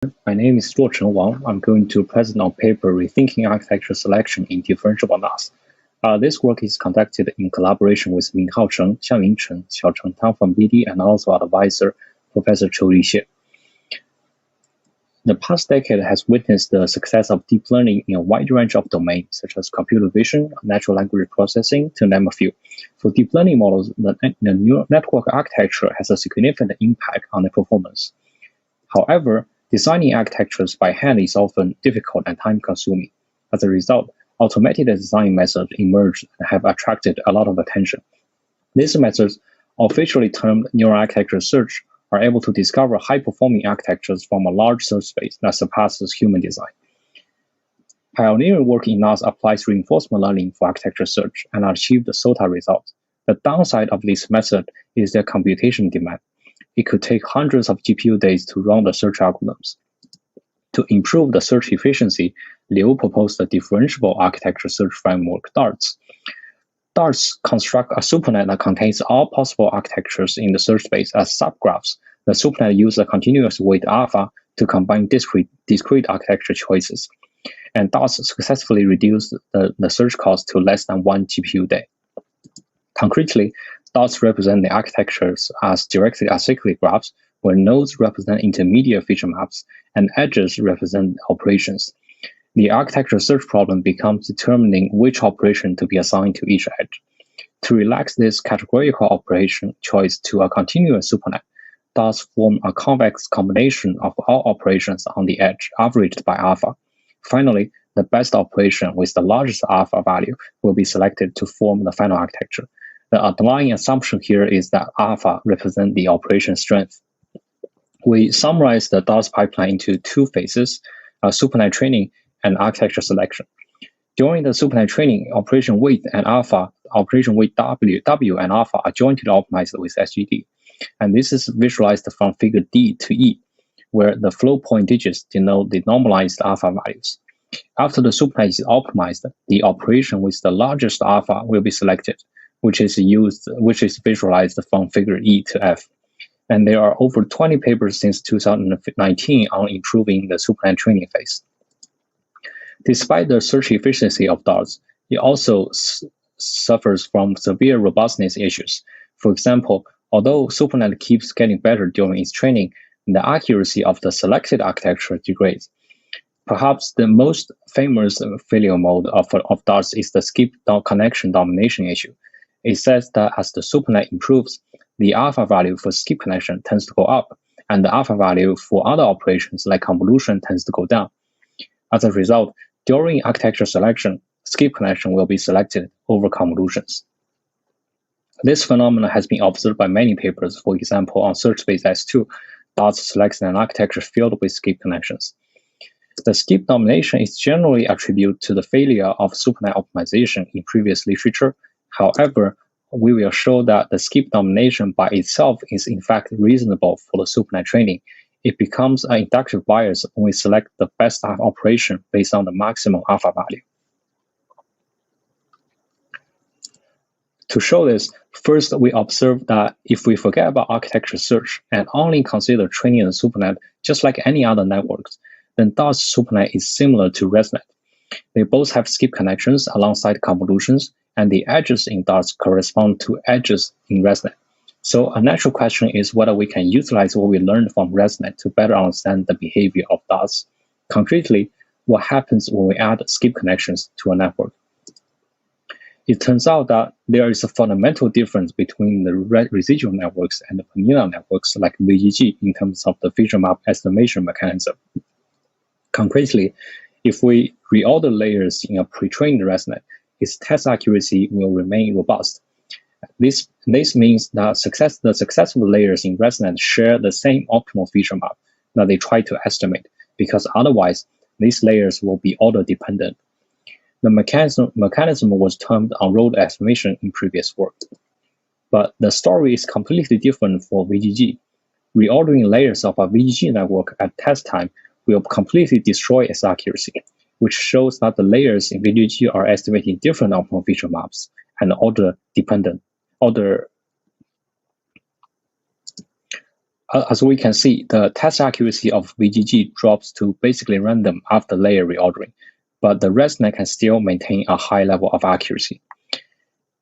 My name is Zhuochen Wang. I'm going to present our paper Rethinking Architecture Selection in Differentiable NAS. This work is conducted in collaboration with Minhao Cheng, Xianglin Chen, Xiaocheng Tang from BD, and also our advisor, Professor Chou Yixie. The past decade has witnessed the success of deep learning in a wide range of domains, such as computer vision, natural language processing, to name a few. For deep learning models, the neural network architecture has a significant impact on the performance. However, designing architectures by hand is often difficult and time-consuming. As a result, automated design methods emerged and have attracted a lot of attention. These methods, officially termed neural architecture search, are able to discover high-performing architectures from a large search space that surpasses human design. Pioneering work in NAS applies reinforcement learning for architecture search and achieved the SOTA results. The downside of this method is their computation demand. It could take hundreds of GPU days to run the search algorithms. To improve the search efficiency, Liu proposed the differentiable architecture search framework, DARTS. DARTS constructs a supernet that contains all possible architectures in the search space as subgraphs. The supernet uses a continuous weight alpha to combine discrete architecture choices. And DARTS successfully reduced the search cost to less than 1 GPU day. Concretely, DARTS represent the architectures as directed acyclic graphs, where nodes represent intermediate feature maps and edges represent operations. The architecture search problem becomes determining which operation to be assigned to each edge. To relax this categorical operation choice to a continuous supernet, DARTS form a convex combination of all operations on the edge averaged by alpha. Finally, the best operation with the largest alpha value will be selected to form the final architecture. The underlying assumption here is that alpha represents the operation strength. We summarize the DARTS pipeline into two phases, supernet training and architecture selection. During the supernet training, operation weight and alpha, operation weight W and alpha are jointly optimized with SGD. And this is visualized from figure D to E, where the flow point digits denote the normalized alpha values. After the supernet is optimized, the operation with the largest alpha will be selected, which is visualized from figure E to F. And there are over 20 papers since 2019 on improving the supernet training phase. Despite the search efficiency of DARTS, it also suffers from severe robustness issues. For example, although supernet keeps getting better during its training, the accuracy of the selected architecture degrades. Perhaps the most famous failure mode of DARTS is the skip connection domination issue. It says that as the supernet improves, the alpha value for skip connection tends to go up, and the alpha value for other operations like convolution tends to go down. As a result, during architecture selection, skip connection will be selected over convolutions. This phenomenon has been observed by many papers. For example, on search space S2, DARTS selects an architecture filled with skip connections. The skip domination is generally attributed to the failure of supernet optimization in previous literature. However, we will show that the skip domination by itself is in fact reasonable for the supernet training. It becomes an inductive bias when we select the best operation based on the maximum alpha value. To show this, first we observe that if we forget about architecture search and only consider training the supernet just like any other networks, then DARTS supernet is similar to ResNet. They both have skip connections alongside convolutions, and the edges in DARTS correspond to edges in ResNet. So a natural question is whether we can utilize what we learned from ResNet to better understand the behavior of DARTS. Concretely, what happens when we add skip connections to a network? It turns out that there is a fundamental difference between the residual networks and the vanilla networks like VGG in terms of the feature map estimation mechanism. Concretely, if we reorder layers in a pre-trained ResNet, its test accuracy will remain robust. This means that the successful layers in ResNet share the same optimal feature map that they try to estimate, because otherwise, these layers will be order dependent. The mechanism was termed on-road estimation in previous work. But the story is completely different for VGG. Reordering layers of a VGG network at test time will completely destroy its accuracy, which shows that the layers in VGG are estimating different optimal feature maps and order dependent. As we can see, the test accuracy of VGG drops to basically random after layer reordering, but the ResNet can still maintain a high level of accuracy.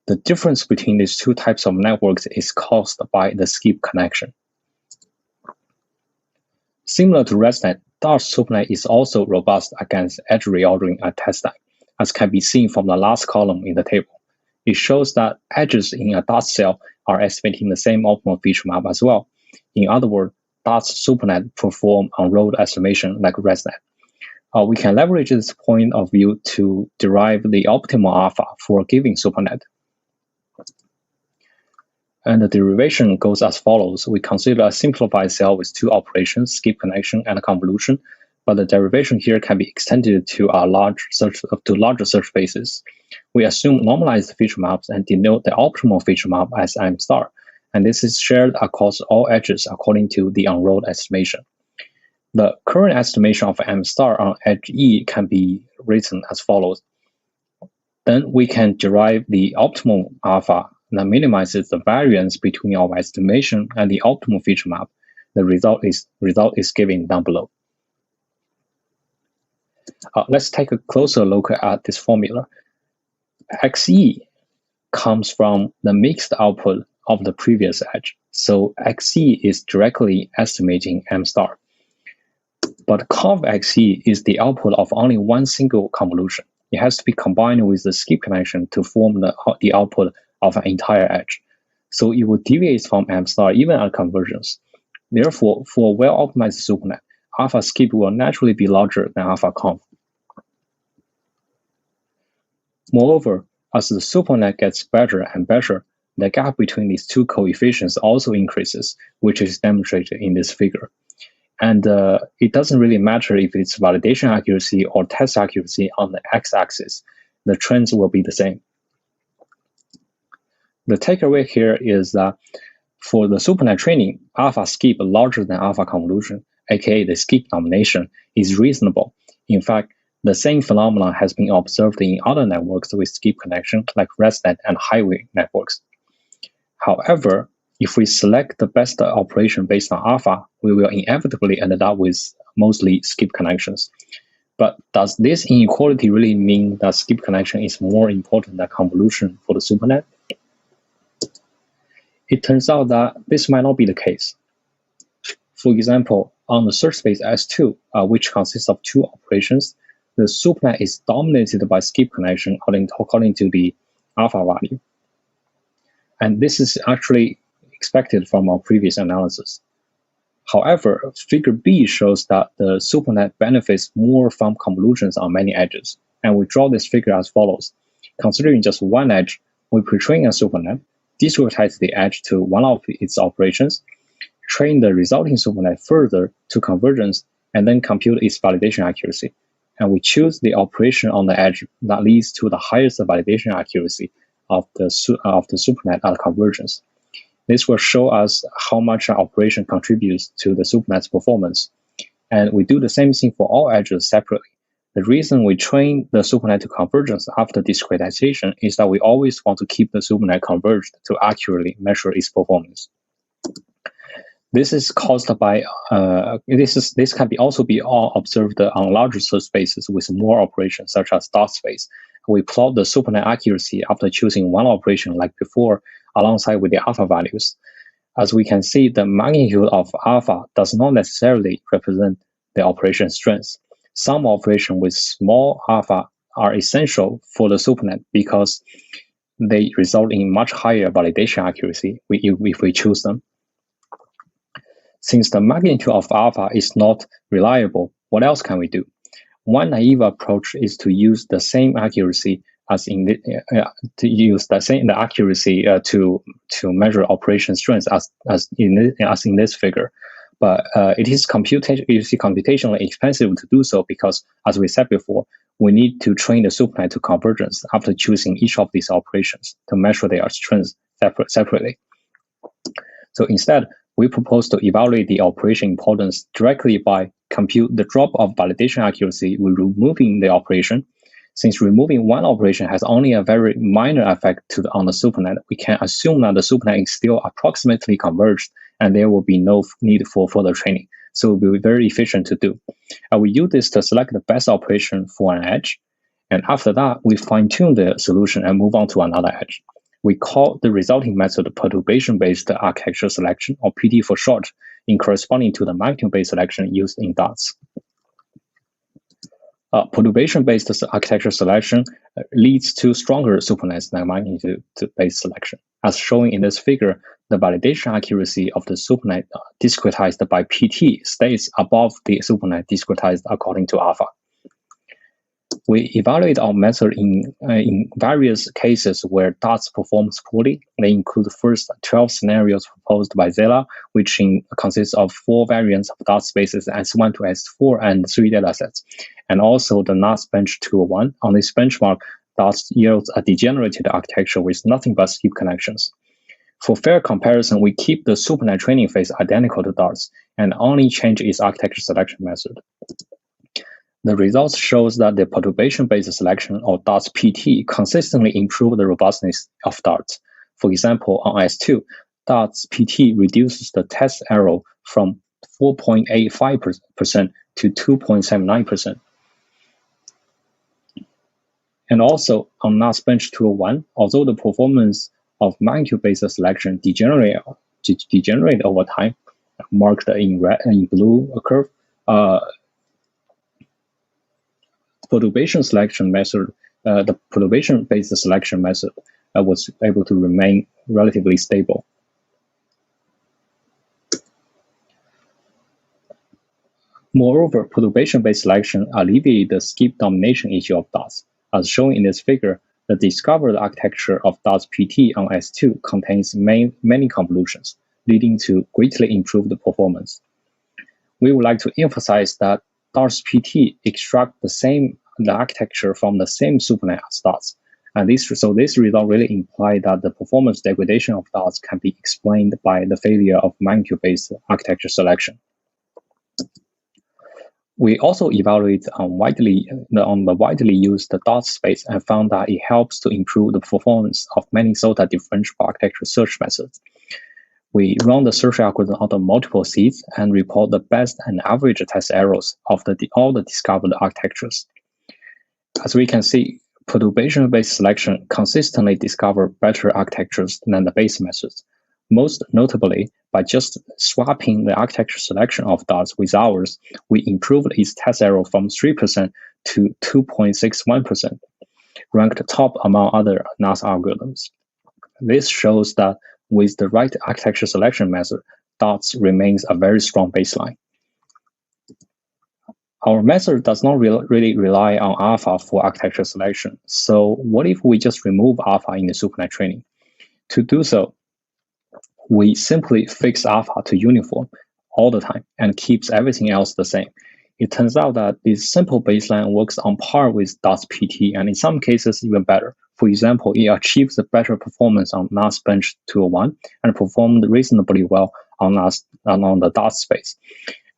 The difference between these two types of networks is caused by the skip connection. Similar to ResNet, Dart SuperNet is also robust against edge reordering at test time, as can be seen from the last column in the table. It shows that edges in a Dart cell are estimating the same optimal feature map as well. In other words, Dart's SuperNet perform on-road estimation like ResNet. We can leverage this point of view to derive the optimal alpha for a given SuperNet. And the derivation goes as follows. We consider a simplified cell with two operations, skip connection and convolution, but the derivation here can be extended to larger search spaces. We assume normalized feature maps and denote the optimal feature map as M star, and this is shared across all edges according to the on-road estimation. The current estimation of M star on edge E can be written as follows. Then we can derive the optimal alpha that minimizes the variance between our estimation and the optimal feature map. The result is given down below. Let's take a closer look at this formula. XE comes from the mixed output of the previous edge. So XE is directly estimating M star. But conv XE is the output of only one single convolution. It has to be combined with the skip connection to form the output of an entire edge. So it will deviate from M star even at convergence. Therefore, for a well-optimized SuperNet, alpha skip will naturally be larger than alpha conv. Moreover, as the SuperNet gets better and better, the gap between these two coefficients also increases, which is demonstrated in this figure. And it doesn't really matter if it's validation accuracy or test accuracy on the x-axis. The trends will be the same. The takeaway here is that for the SuperNet training, alpha skip larger than alpha convolution, aka the skip domination, is reasonable. In fact, the same phenomenon has been observed in other networks with skip connection like ResNet and highway networks. However, if we select the best operation based on alpha, we will inevitably end up with mostly skip connections. But does this inequality really mean that skip connection is more important than convolution for the SuperNet? It turns out that this might not be the case. For example, on the search space S2, which consists of two operations, the SuperNet is dominated by skip connection according to the alpha value. And this is actually expected from our previous analysis. However, figure B shows that the SuperNet benefits more from convolutions on many edges. And we draw this figure as follows. Considering just one edge, we pre-train a SuperNet, discretize the edge to one of its operations, train the resulting SuperNet further to convergence, and then compute its validation accuracy. And we choose the operation on the edge that leads to the highest validation accuracy of the SuperNet at convergence. This will show us how much an operation contributes to the SuperNet's performance. And we do the same thing for all edges separately. The reason we train the SuperNet to convergence after discretization is that we always want to keep the SuperNet converged to accurately measure its performance. This is caused by this can also be observed on larger search spaces with more operations, such as Dart space. We plot the SuperNet accuracy after choosing one operation like before, alongside with the alpha values. As we can see, the magnitude of alpha does not necessarily represent the operation strength. Some operations with small alpha are essential for the SuperNet because they result in much higher validation accuracy if we choose them. Since the magnitude of alpha is not reliable, what else can we do? One naive approach is to use the same accuracy as the accuracy to measure operation strength as in this figure. But it is computationally expensive to do so because, as we said before, we need to train the SuperNet to convergence after choosing each of these operations to measure their strengths separately. So instead, we propose to evaluate the operation importance directly by compute the drop of validation accuracy with removing the operation, Since removing one operation has only a very minor effect on the supernet, we can assume that the supernet is still approximately converged and there will be no need for further training. So it will be very efficient to do. And we use this to select the best operation for an edge. And after that, we fine-tune the solution and move on to another edge. We call the resulting method perturbation-based architecture selection, or PT for short, in corresponding to the magnitude-based selection used in DOTS. Perturbation-based architecture selection leads to stronger supernets than magnitude-based selection. As shown in this figure, the validation accuracy of the supernet discretized by PT stays above the supernet discretized according to alpha. We evaluate our method in various cases where DOTS performs poorly. They include the first 12 scenarios proposed by Zella, which consists of 4 variants of DOTS spaces S1 to S4 and 3 datasets, and also the NAS bench 201. On this benchmark, DOTS yields a degenerated architecture with nothing but skip connections. For fair comparison, we keep the supernet training phase identical to DOTS and only change its architecture selection method. The results shows that the perturbation-based selection or DOTS PT consistently improve the robustness of DOTS. For example, on S2, DOTS PT reduces the test error from 4.85% to 2.79%. And also on NAS bench 201, although the performance of magnitude-based selection degenerate over time, marked in red and blue curve, perturbation selection method, the perturbation-based selection method was able to remain relatively stable. Moreover, perturbation-based selection alleviates the skip domination issue of DOTS. As shown in this figure, the discovered architecture of DOTS PT on S2 contains many convolutions, leading to greatly improved performance. We would like to emphasize that DOTS PT extract the architecture from the same supernet as DOTS. And this result really implies that the performance degradation of DOTS can be explained by the failure of magnitude-based architecture selection. We also evaluate on the widely used DOTS space and found that it helps to improve the performance of many SOTA differentiable architecture search methods. We run the search algorithm out of multiple seeds and report the best and average test errors of all the discovered architectures. As we can see, perturbation-based selection consistently discovers better architectures than the base methods. Most notably, by just swapping the architecture selection of DOTS with ours, we improved its test error from 3% to 2.61%, ranked top among other NAS algorithms. This shows that with the right architecture selection method, DOTS remains a very strong baseline. Our method does not really rely on alpha for architecture selection. So what if we just remove alpha in the supernet training? To do so, we simply fix alpha to uniform all the time and keeps everything else the same. It turns out that this simple baseline works on par with DOTS PT and in some cases even better. For example, it achieves a better performance on NAS bench 201 and performed reasonably well on the DOTS space.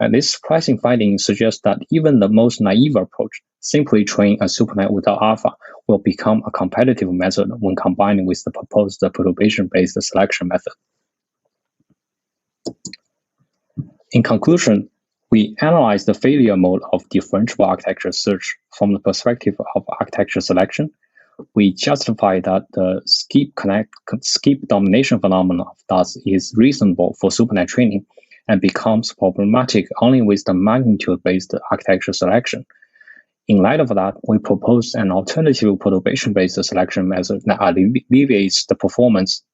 And this surprising finding suggests that even the most naive approach, simply training a supernet without alpha, will become a competitive method when combined with the proposed perturbation-based selection method. In conclusion, we analyze the failure mode of differentiable architecture search from the perspective of architecture selection. We justify that the skip domination phenomenon of DOTS is reasonable for supernet training and becomes problematic only with the magnitude-based architecture selection. In light of that, we propose an alternative perturbation-based selection method that alleviates the performance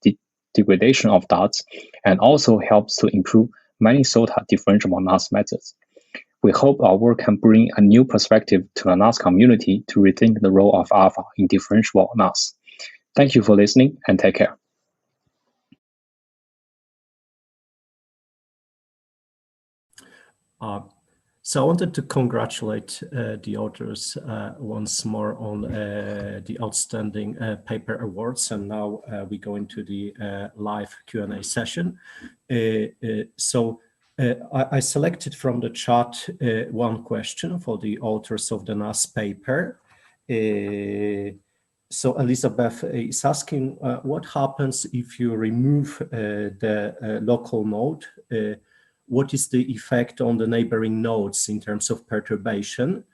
degradation of DOTS and also helps to improve many SOTA differentiable NAS methods. We hope our work can bring a new perspective to the NAS community to rethink the role of alpha in differentiable NAS. Thank you for listening and take care. So I wanted to congratulate the authors once more on the outstanding paper awards, and now we go into the live Q&A session. I selected from the chat one question for the authors of the NAS paper. So Elizabeth is asking, what happens if you remove the local node? What is the effect on the neighboring nodes in terms of perturbation?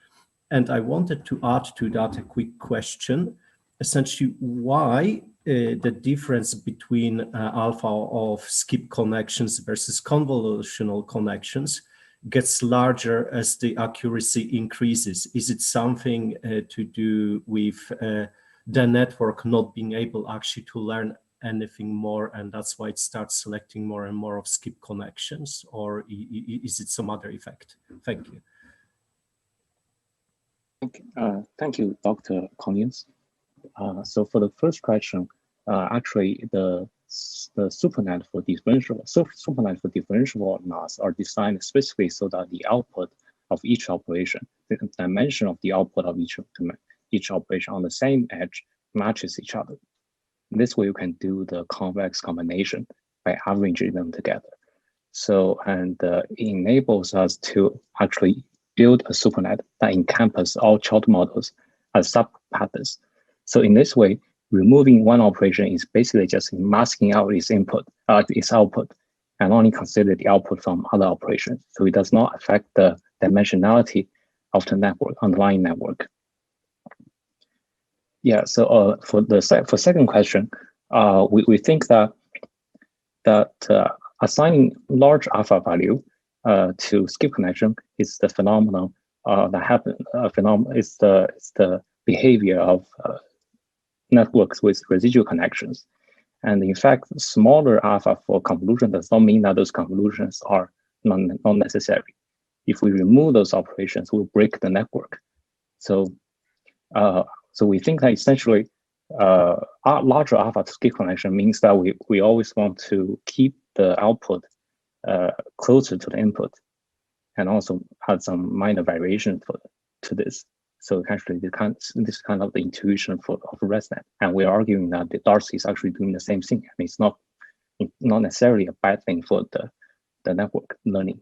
And I wanted to add to that a quick question, essentially why the difference between alpha of skip connections versus convolutional connections gets larger as the accuracy increases. Is it something to do with the network not being able actually to learn anything more, and that's why it starts selecting more and more of skip connections, or is it some other effect? Thank you. Okay. Thank you, Dr. Collins. So for the first question, actually the supernet for differentiable NAS are designed specifically so that the output of each operation, the dimension of the output of each operation on the same edge matches each other. This way you can do the convex combination by averaging them together. So, and it enables us to actually build a supernet that encompasses all child models as subpatterns. So in this way, removing one operation is basically just masking out its input, its output, and only consider the output from other operations. So it does not affect the dimensionality of the network, underlying network. Yeah. So for second question, we think that assigning large alpha value to skip connection is the phenomenon that happen. It's the behavior of networks with residual connections, and in fact, smaller alpha for convolution does not mean that those convolutions are not necessary. If we remove those operations, we'll break the network. So, so we think that essentially, larger alpha to skip connection means that we always want to keep the output closer to the input, and also add some minor variation to this. So actually, this kind of the intuition of ResNet, and we're arguing that the Darcy is actually doing the same thing, and it's not necessarily a bad thing for the network learning.